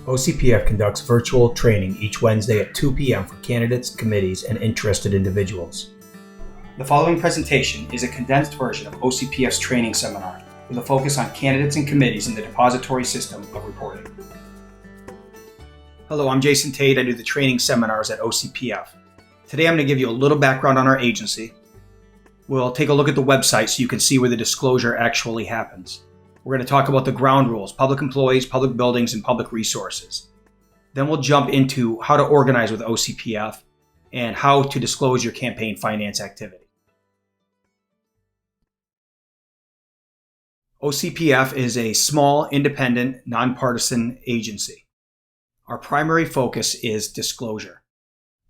OCPF conducts virtual training each Wednesday at 2 p.m. for candidates, committees, and interested individuals. The following presentation is a condensed version of OCPF's training seminar with a focus on candidates and committees in the depository system of reporting. Hello, I'm Jason Tate. I do the training seminars at OCPF. Today I'm going to give you a little background on our agency. We'll take a look at the website so you can see where the disclosure actually happens. We're going to talk about the ground rules, public employees, public buildings, and public resources. Then we'll jump into how to organize with OCPF and how to disclose your campaign finance activity. OCPF is a small, independent, nonpartisan agency. Our primary focus is disclosure.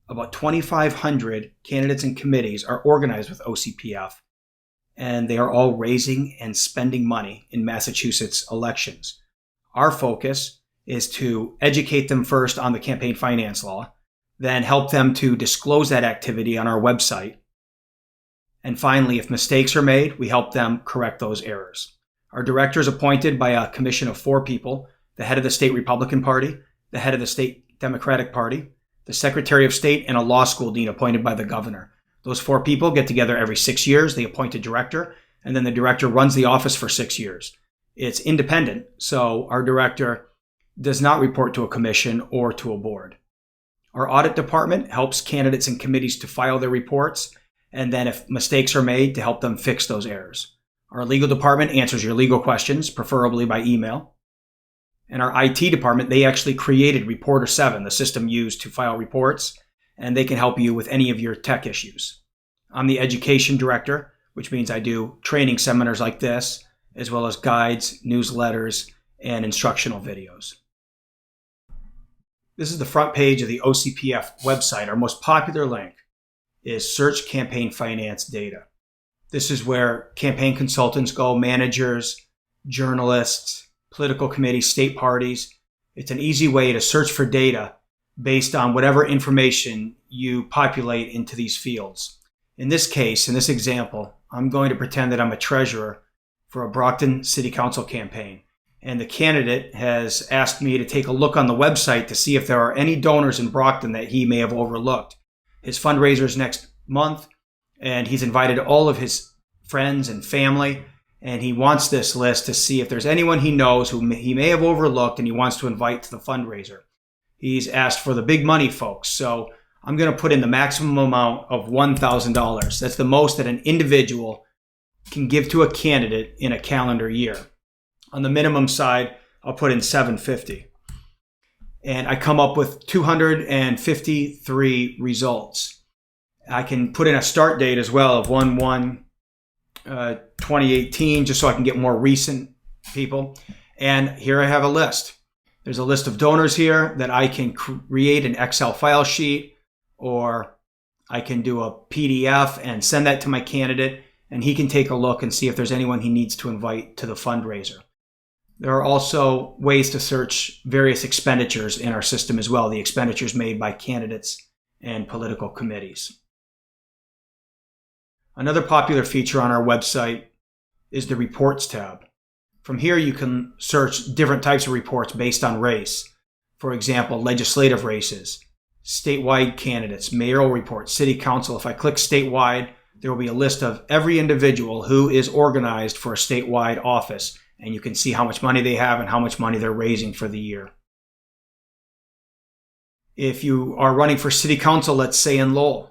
About 2,500 candidates and committees are organized with OCPF, and they are all raising and spending money in Massachusetts elections. Our focus is to educate them first on the campaign finance law, then help them to disclose that activity on our website. And finally, if mistakes are made, we help them correct those errors. Our director is appointed by a commission of 4 people: the head of the state Republican Party, the head of the state Democratic Party, the Secretary of State, and a law school dean appointed by the governor. Those 4 people get together every 6 years. They appoint a director, and then the director runs the office for 6 years. It's independent, so our director does not report to a commission or to a board. Our audit department helps candidates and committees to file their reports, and then if mistakes are made, to help them fix those errors. Our legal department answers your legal questions, preferably by email. And our IT department, they actually created Reporter 7, the system used to file reports, and they can help you with any of your tech issues. I'm the education director, which means I do training seminars like this, as well as guides, newsletters, and instructional videos. This is the front page of the OCPF website. Our most popular link is Search Campaign Finance Data. This is where campaign consultants go, managers, journalists, political committees, state parties. It's an easy way to search for data based on whatever information you populate into these fields. In this case, in this example, I'm going to pretend that I'm a treasurer for a Brockton City Council campaign. And the candidate has asked me to take a look on the website to see if there are any donors in Brockton that he may have overlooked. His fundraiser is next month, and he's invited all of his friends and family, and he wants this list to see if there's anyone he knows who he may have overlooked and he wants to invite to the fundraiser. He's asked for the big money folks, so I'm going to put in the maximum amount of $1,000. That's the most that an individual can give to a candidate in a calendar year. On the minimum side, I'll put in $750. And I come up with 253 results. I can put in a start date as well of 1/1/2018, just so I can get more recent people. And here I have a list. There's a list of donors here that I can create an Excel file sheet, or I can do a PDF and send that to my candidate, and he can take a look and see if there's anyone he needs to invite to the fundraiser. There are also ways to search various expenditures in our system as well, the expenditures made by candidates and political committees. Another popular feature on our website is the Reports tab. From here, you can search different types of reports based on race. For example, legislative races, statewide candidates, mayoral reports, city council. If I click statewide, there will be a list of every individual who is organized for a statewide office, and you can see how much money they have and how much money they're raising for the year. If you are running for city council, let's say in Lowell,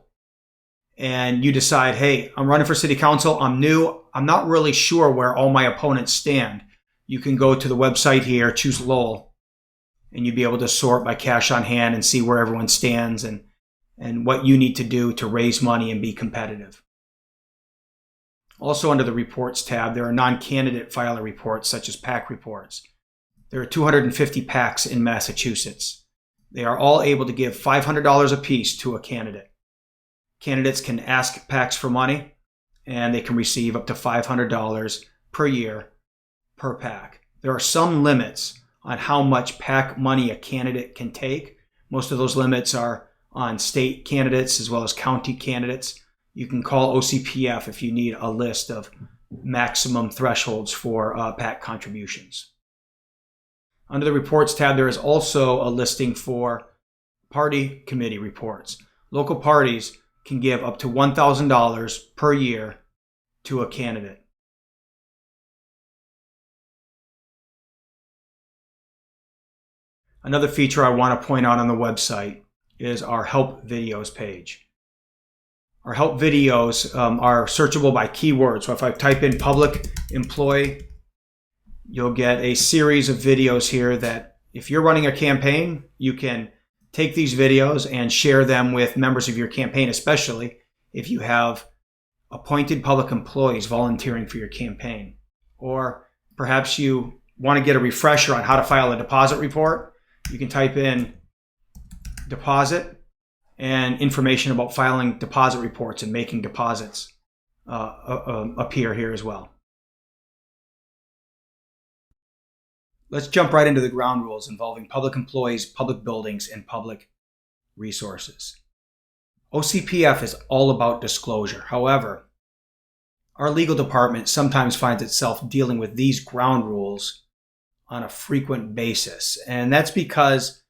and you decide, hey, I'm running for city council, I'm new, I'm not really sure where all my opponents stand. You can go to the website here, choose Lowell, and you'll be able to sort by cash on hand and see where everyone stands and what you need to do to raise money and be competitive. Also under the Reports tab, there are non-candidate filer reports such as PAC reports. There are 250 PACs in Massachusetts. They are all able to give $500 apiece to a candidate. Candidates can ask PACs for money, and they can receive up to $500 per year per PAC. There are some limits on how much PAC money a candidate can take. Most of those limits are on state candidates as well as county candidates. You can call OCPF if you need a list of maximum thresholds for PAC contributions. Under the Reports tab, there is also a listing for party committee reports. Local parties can give up to $1,000 per year to a candidate. Another feature I want to point out on the website is our help videos page. Our help videos are searchable by keyword. So if I type in public employee, you'll get a series of videos here that if you're running a campaign, you can take these videos and share them with members of your campaign, especially if you have appointed public employees volunteering for your campaign. Or perhaps you want to get a refresher on how to file a deposit report. You can type in deposit and information about filing deposit reports and making deposits appear here as well. Let's jump right into the ground rules involving public employees, public buildings, and public resources. OCPF is all about disclosure. However, our legal department sometimes finds itself dealing with these ground rules on a frequent basis. And that's because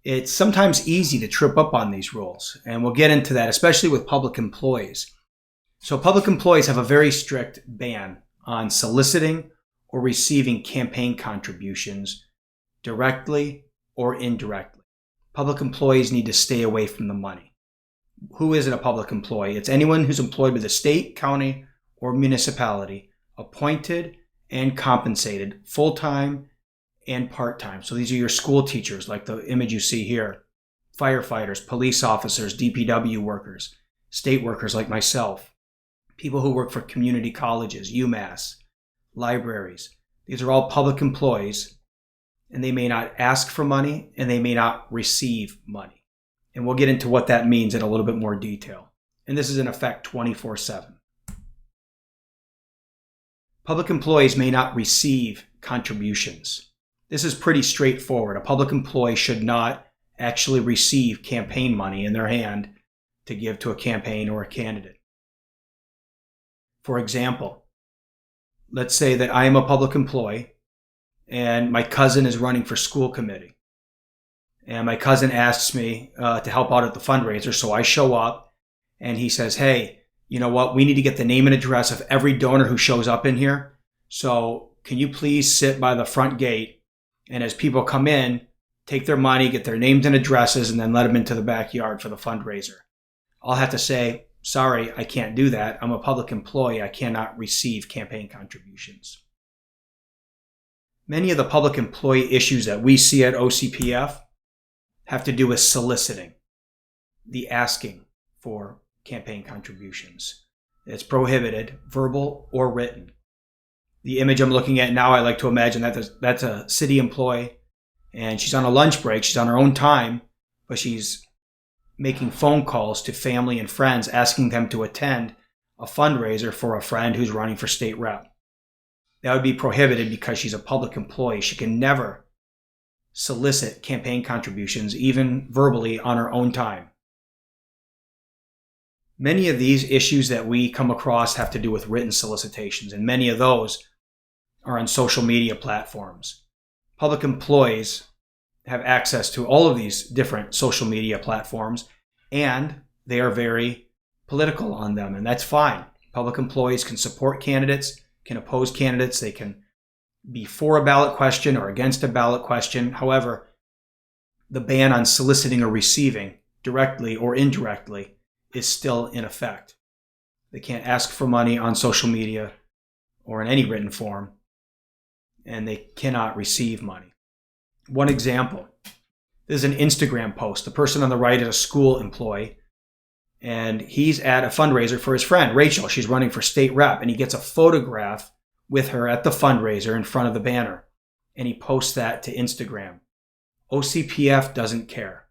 it's sometimes easy to trip up on these rules. And we'll get into that, especially with public employees. So public employees have a very strict ban on soliciting or receiving campaign contributions directly or indirectly. Public employees need to stay away from the money. Who isn't a public employee? It's anyone who's employed by the state, county, or municipality, appointed and compensated full-time and part-time. So these are your school teachers, like the image you see here, firefighters, police officers, DPW workers, state workers like myself, people who work for community colleges, UMass, libraries. These are all public employees, and they may not ask for money and they may not receive money. And we'll get into what that means in a little bit more detail. And this is in effect 24/7. Public employees may not receive contributions. This is pretty straightforward. A public employee should not actually receive campaign money in their hand to give to a campaign or a candidate. For example, let's say that I am a public employee and my cousin is running for school committee. And my cousin asks me to help out at the fundraiser. So I show up and he says, hey, you know what? We need to get the name and address of every donor who shows up in here. So can you please sit by the front gate? And as people come in, take their money, get their names and addresses, and then let them into the backyard for the fundraiser. I'll have to say, sorry, I can't do that. I'm a public employee. I cannot receive campaign contributions. Many of the public employee issues that we see at OCPF have to do with soliciting, the asking for campaign contributions. It's prohibited, verbal or written. The image I'm looking at now, I like to imagine that that's a city employee and she's on a lunch break. She's on her own time, but she's making phone calls to family and friends asking them to attend a fundraiser for a friend who's running for state rep. That would be prohibited because she's a public employee. She can never solicit campaign contributions, even verbally, on her own time. Many of these issues that we come across have to do with written solicitations, and many of those are on social media platforms. Public employees have access to all of these different social media platforms, and they are very political on them, and that's fine. Public employees can support candidates, can oppose candidates, they can be for a ballot question or against a ballot question. However, the ban on soliciting or receiving directly or indirectly is still in effect. They can't ask for money on social media or in any written form, and they cannot receive money. One example, this is an Instagram post. The person on the right is a school employee, and he's at a fundraiser for his friend, Rachel. She's running for state rep, and he gets a photograph with her at the fundraiser in front of the banner, and he posts that to Instagram. OCPF doesn't care.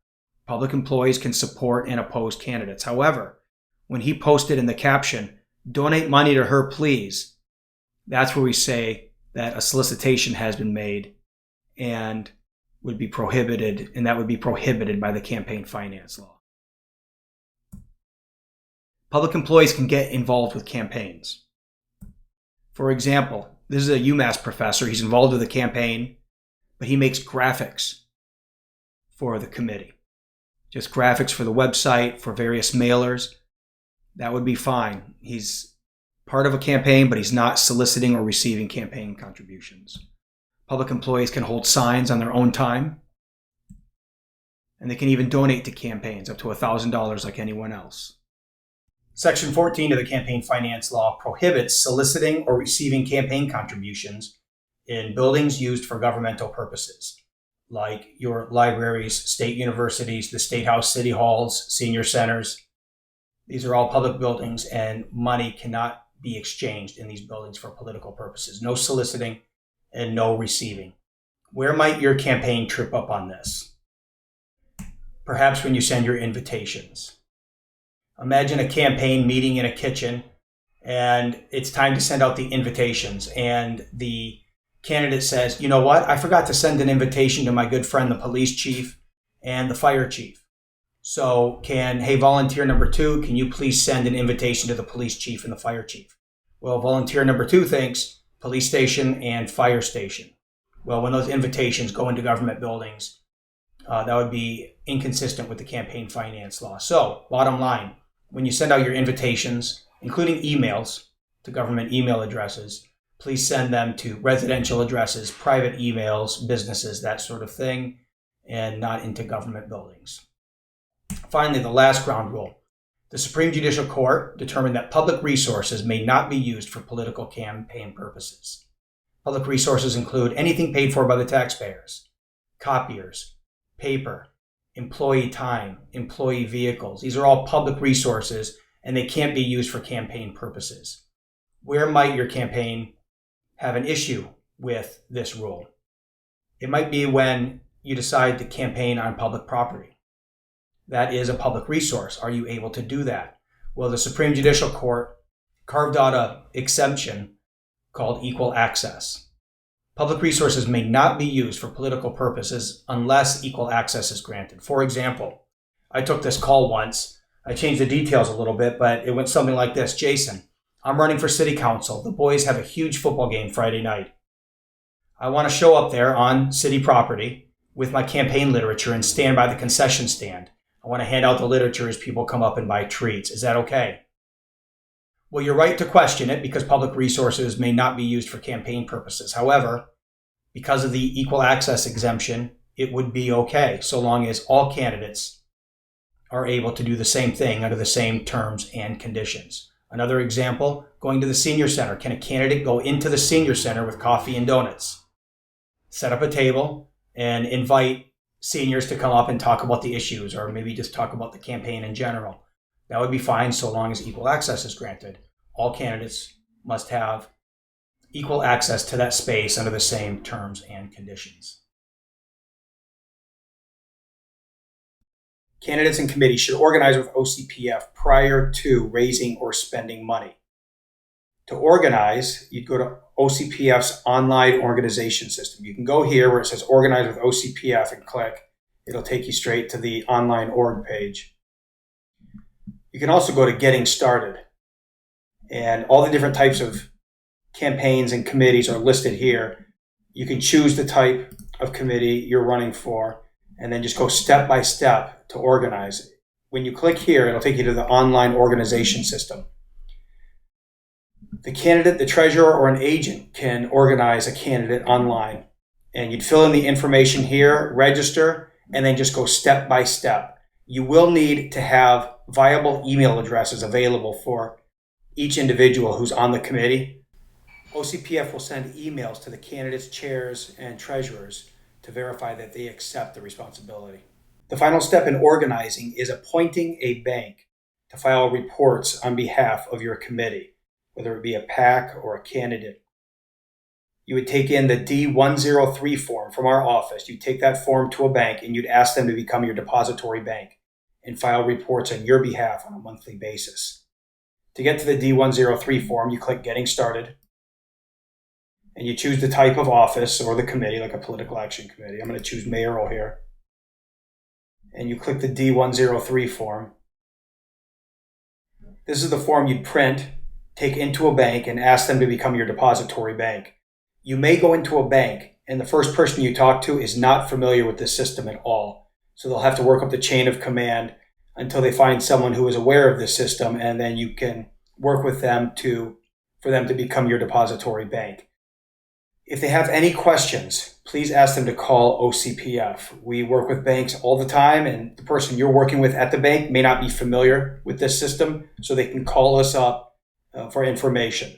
Public employees can support and oppose candidates. However, when he posted in the caption, "Donate money to her, please," that's where we say that a solicitation has been made and would be prohibited, and that would be prohibited by the campaign finance law. Public employees can get involved with campaigns. For example, this is a UMass professor. He's involved with a campaign, but he makes graphics for the committee. Just graphics for the website, for various mailers. That would be fine. He's part of a campaign, but he's not soliciting or receiving campaign contributions. Public employees can hold signs on their own time, and they can even donate to campaigns up to $1,000 like anyone else. Section 14 of the campaign finance law prohibits soliciting or receiving campaign contributions in buildings used for governmental purposes, like your libraries, state universities, the state house, city halls, senior centers. These are all public buildings, and money cannot be exchanged in these buildings for political purposes. No soliciting and no receiving. Where might your campaign trip up on this? Perhaps when you send your invitations. Imagine a campaign meeting in a kitchen, and it's time to send out the invitations, and the candidate says, you know what, I forgot to send an invitation to my good friend, the police chief and the fire chief. So hey, volunteer number 2, can you please send an invitation to the police chief and the fire chief? Well, volunteer number 2 thinks police station and fire station. Well, when those invitations go into government buildings, that would be inconsistent with the campaign finance law. So, bottom line, when you send out your invitations, including emails to government email addresses, please send them to residential addresses, private emails, businesses, that sort of thing, and not into government buildings. Finally, the last ground rule. The Supreme Judicial Court determined that public resources may not be used for political campaign purposes. Public resources include anything paid for by the taxpayers, copiers, paper, employee time, employee vehicles. These are all public resources, and they can't be used for campaign purposes. Where might your campaign have an issue with this rule? It might be when you decide to campaign on public property. That is a public resource. Are you able to do that? Well, the Supreme Judicial Court carved out an exemption called equal access. Public resources may not be used for political purposes unless equal access is granted. For example, I took this call once. I changed the details a little bit, but it went something like this. Jason, I'm running for city council. The boys have a huge football game Friday night. I want to show up there on city property with my campaign literature and stand by the concession stand. I want to hand out the literature as people come up and buy treats. Is that okay? Well, you're right to question it because public resources may not be used for campaign purposes. However, because of the equal access exemption, it would be okay so long as all candidates are able to do the same thing under the same terms and conditions. Another example, going to the senior center. Can a candidate go into the senior center with coffee and donuts? Set up a table and invite seniors to come up and talk about the issues, or maybe just talk about the campaign in general. That would be fine so long as equal access is granted. All candidates must have equal access to that space under the same terms and conditions. Candidates and committees should organize with OCPF prior to raising or spending money. To organize, you go to OCPF's online organization system. You can go here where it says Organize with OCPF and click. It'll take you straight to the online org page. You can also go to Getting Started. And all the different types of campaigns and committees are listed here. You can choose the type of committee you're running for and then just go step by step to organize. When you click here, it'll take you to the online organization system. The candidate, the treasurer, or an agent can organize a candidate online. And you'd fill in the information here, register, and then just go step by step. You will need to have viable email addresses available for each individual who's on the committee. OCPF will send emails to the candidates, chairs, and treasurers to verify that they accept the responsibility. The final step in organizing is appointing a bank to file reports on behalf of your committee, whether it be a PAC or a candidate. You would take in the D103 form from our office. You'd take that form to a bank and you'd ask them to become your depository bank and file reports on your behalf on a monthly basis. To get to the D103 form, you click Getting Started and you choose the type of office or the committee, like a political action committee. I'm going to choose mayoral here. And you click the D103 form. This is the form you'd print, take into a bank, and ask them to become your depository bank. You may go into a bank and the first person you talk to is not familiar with this system at all. So they'll have to work up the chain of command until they find someone who is aware of this system, and then you can work with them for them to become your depository bank. If they have any questions, please ask them to call OCPF. We work with banks all the time, and the person you're working with at the bank may not be familiar with this system, so they can call us up for information.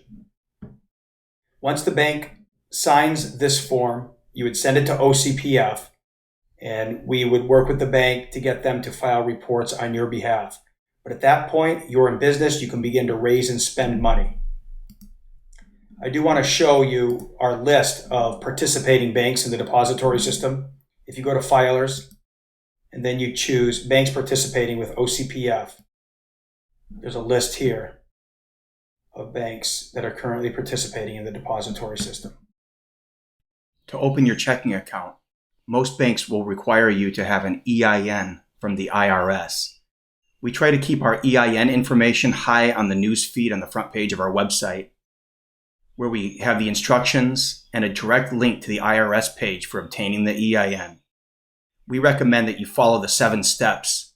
Once the bank signs this form, you would send it to OCPF, and we would work with the bank to get them to file reports on your behalf. But at that point, you're in business. You can begin to raise and spend money. I do want to show you our list of participating banks in the depository system. If you go to Filers, and then you choose Banks Participating with OCPF, there's a list here of banks that are currently participating in the depository system. To open your checking account, most banks will require you to have an EIN from the IRS. We try to keep our EIN information high on the news feed on the front page of our website, where we have the instructions and a direct link to the IRS page for obtaining the EIN. We recommend that you follow the 7 steps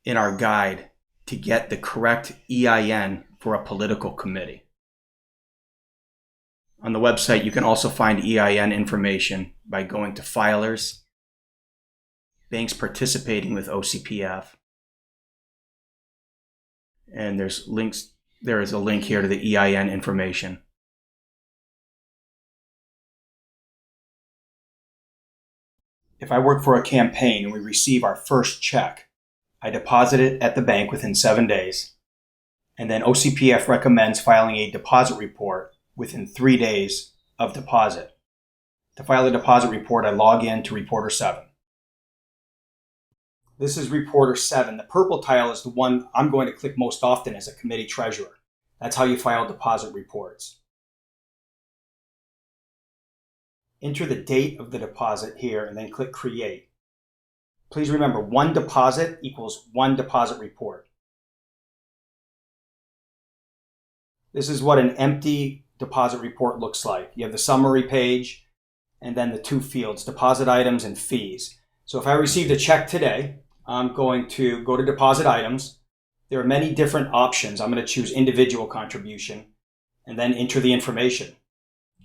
in our guide to get the correct EIN for a political committee. On the website, you can also find EIN information by going to Filers, Banks Participating with OCPF, and there is a link here to the EIN information. If I work for a campaign and we receive our first check, I deposit it at the bank within 7 days, and then OCPF recommends filing a deposit report within 3 days of deposit. To file a deposit report, I log in to Reporter 7. This is Reporter 7. The purple tile is the one I'm going to click most often as a committee treasurer. That's how you file deposit reports. Enter the date of the deposit here and then click Create. Please remember, 1 deposit equals 1 deposit report. This is what an empty deposit report looks like. You have the summary page and then the 2 fields, deposit items and fees. So if I received a check today, I'm going to go to deposit items. There are many different options. I'm going to choose individual contribution and then enter the information.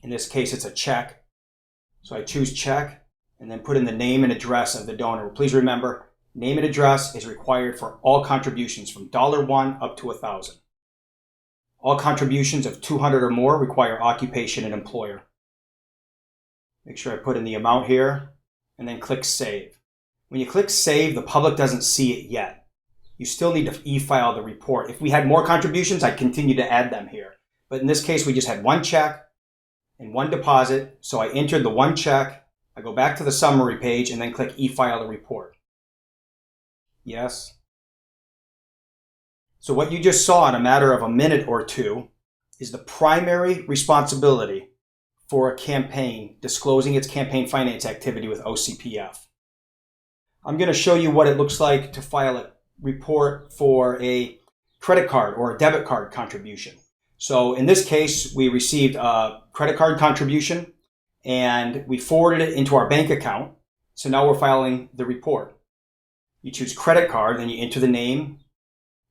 In this case, it's a check. So I choose check and then put in the name and address of the donor. Please remember, name and address is required for all contributions from $1 up to $1,000. All contributions of $200 or more require occupation and employer. Make sure I put in the amount here and then click Save. When you click Save, the public doesn't see it yet. You still need to e-file the report. If we had more contributions, I'd continue to add them here. But in this case, we just had 1 check and 1 deposit. So I entered the 1 check. I go back to the summary page and then click e-file the report. Yes. So what you just saw in a matter of a minute or 2 is the primary responsibility for a campaign disclosing its campaign finance activity with OCPF. I'm going to show you what it looks like to file a report for a credit card or a debit card contribution. So in this case, we received a credit card contribution and we forwarded it into our bank account. So now we're filing the report. You choose credit card, then you enter the name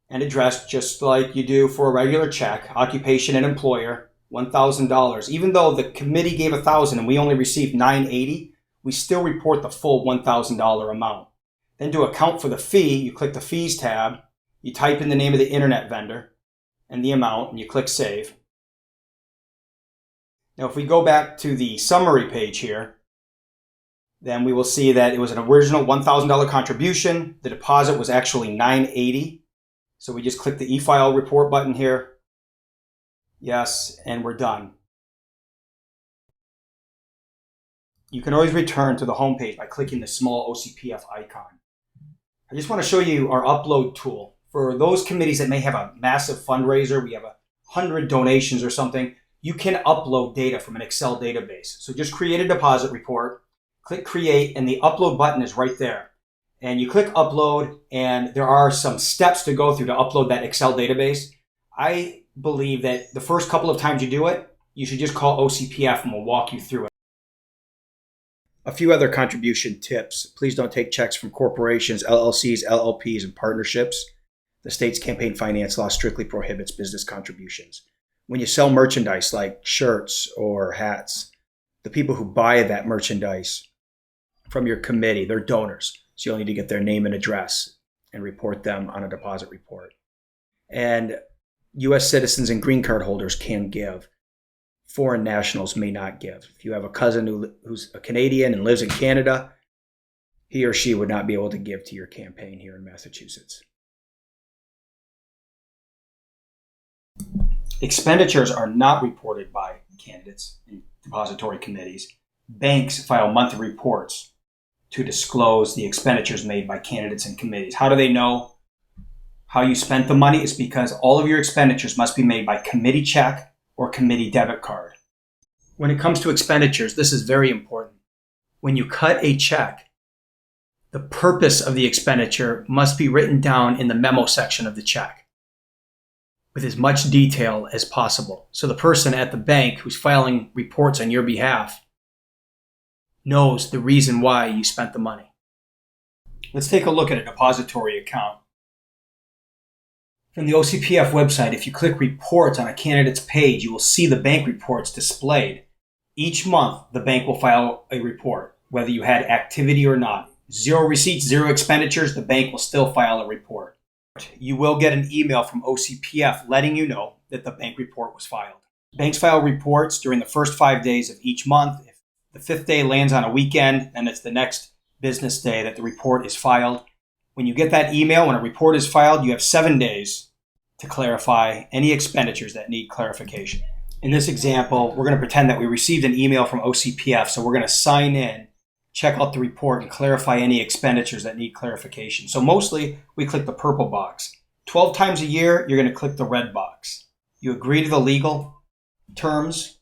and address just like you do for a regular check, occupation and employer, $1,000. Even though the committee gave $1,000 and we only received $980, we still report the full $1,000 amount. Then to account for the fee, you click the Fees tab, you type in the name of the internet vendor and the amount, and you click Save. Now if we go back to the summary page here, then we will see that it was an original $1,000 contribution. The deposit was actually $980. So we just click the e-file report button here. Yes, and we're done. You can always return to the home page by clicking the small OCPF icon. I just want to show you our upload tool. For those committees that may have a massive fundraiser, we have 100 donations or something, you can upload data from an Excel database. So just create a deposit report, click Create, and the upload button is right there. And you click Upload, and there are some steps to go through to upload that Excel database. I believe that the first couple of times you do it, you should just call OCPF and we'll walk you through it. A few other contribution tips. Please don't take checks from corporations, LLCs, LLPs, and partnerships. The state's campaign finance law strictly prohibits business contributions. When you sell merchandise like shirts or hats, the people who buy that merchandise from your committee, they're donors. So you'll need to get their name and address and report them on a deposit report. And U.S. citizens and green card holders can give. Foreign nationals may not give. If you have a cousin who's a Canadian and lives in Canada, he or she would not be able to give to your campaign here in Massachusetts. Expenditures are not reported by candidates in depository committees. Banks file monthly reports to disclose the expenditures made by candidates and committees. How do they know how you spent the money? It's because all of your expenditures must be made by committee check or committee debit card. When it comes to expenditures, this is very important. When you cut a check, the purpose of the expenditure must be written down in the memo section of the check with as much detail as possible. So the person at the bank who's filing reports on your behalf knows the reason why you spent the money. Let's take a look at a depository account. From the OCPF website, if you click Reports on a candidate's page, you will see the bank reports displayed. Each month, the bank will file a report, whether you had activity or not. 0 receipts, 0 expenditures, the bank will still file a report. You will get an email from OCPF letting you know that the bank report was filed. Banks file reports during the first 5 days of each month. If the 5th day lands on a weekend, then it's the next business day that the report is filed. When you get that email, when a report is filed, you have 7 days to clarify any expenditures that need clarification. In this example, we're going to pretend that we received an email from OCPF, so we're going to sign in, check out the report, and clarify any expenditures that need clarification. So mostly, we click the purple box. 12 times a year, you're going to click the red box. You agree to the legal terms,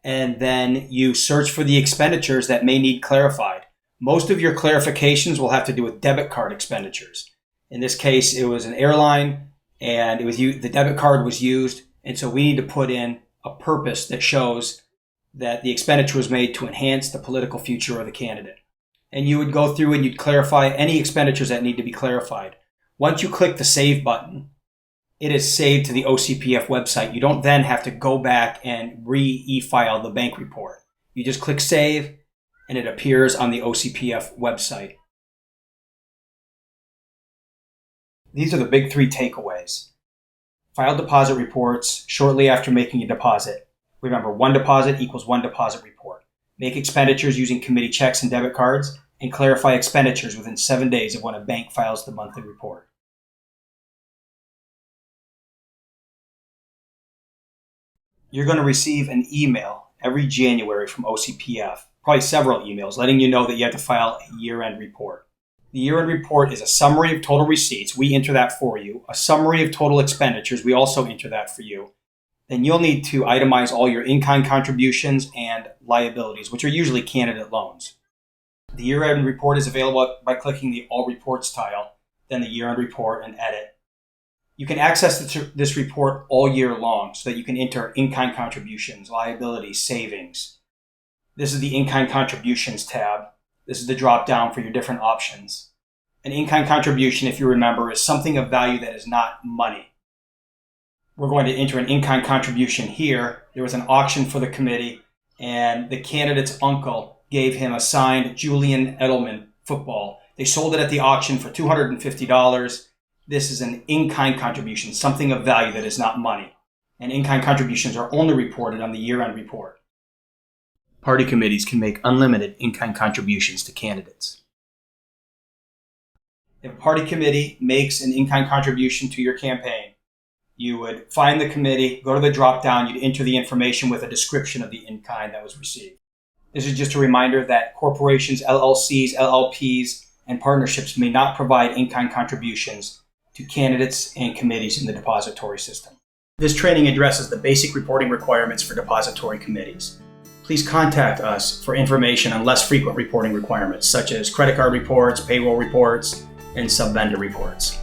and then you search for the expenditures that may need clarified. Most of your clarifications will have to do with debit card expenditures. In this case, it was an airline, and it was the debit card was used, and so we need to put in a purpose that shows that the expenditure was made to enhance the political future of the candidate. And you would go through and you'd clarify any expenditures that need to be clarified. Once you click the Save button, it is saved to the OCPF website. You don't then have to go back and e-file the bank report. You just click Save, and it appears on the OCPF website. These are the big 3 takeaways. File deposit reports shortly after making a deposit. Remember, 1 deposit equals 1 deposit report. Make expenditures using committee checks and debit cards, and clarify expenditures within 7 days of when a bank files the monthly report. You're going to receive an email every January from OCPF, probably several emails, letting you know that you have to file a year-end report. The year-end report is a summary of total receipts. We enter that for you. A summary of total expenditures. We also enter that for you. Then you'll need to itemize all your in-kind contributions and liabilities, which are usually candidate loans. The year-end report is available by clicking the All Reports tile, then the year-end report, and edit. You can access this report all year long so that you can enter in-kind contributions, liabilities, savings. This is the in-kind contributions tab. This is the drop-down for your different options. An in-kind contribution, if you remember, is something of value that is not money. We're going to enter an in-kind contribution here. There was an auction for the committee, and the candidate's uncle gave him a signed Julian Edelman football. They sold it at the auction for $250. This is an in-kind contribution, something of value that is not money. And in-kind contributions are only reported on the year-end report. Party committees can make unlimited in-kind contributions to candidates. If a party committee makes an in-kind contribution to your campaign, you would find the committee, go to the drop-down, you'd enter the information with a description of the in-kind that was received. This is just a reminder that corporations, LLCs, LLPs, and partnerships may not provide in-kind contributions to candidates and committees in the depository system. This training addresses the basic reporting requirements for depository committees. Please contact us for information on less frequent reporting requirements, such as credit card reports, payroll reports, and sub-vendor reports.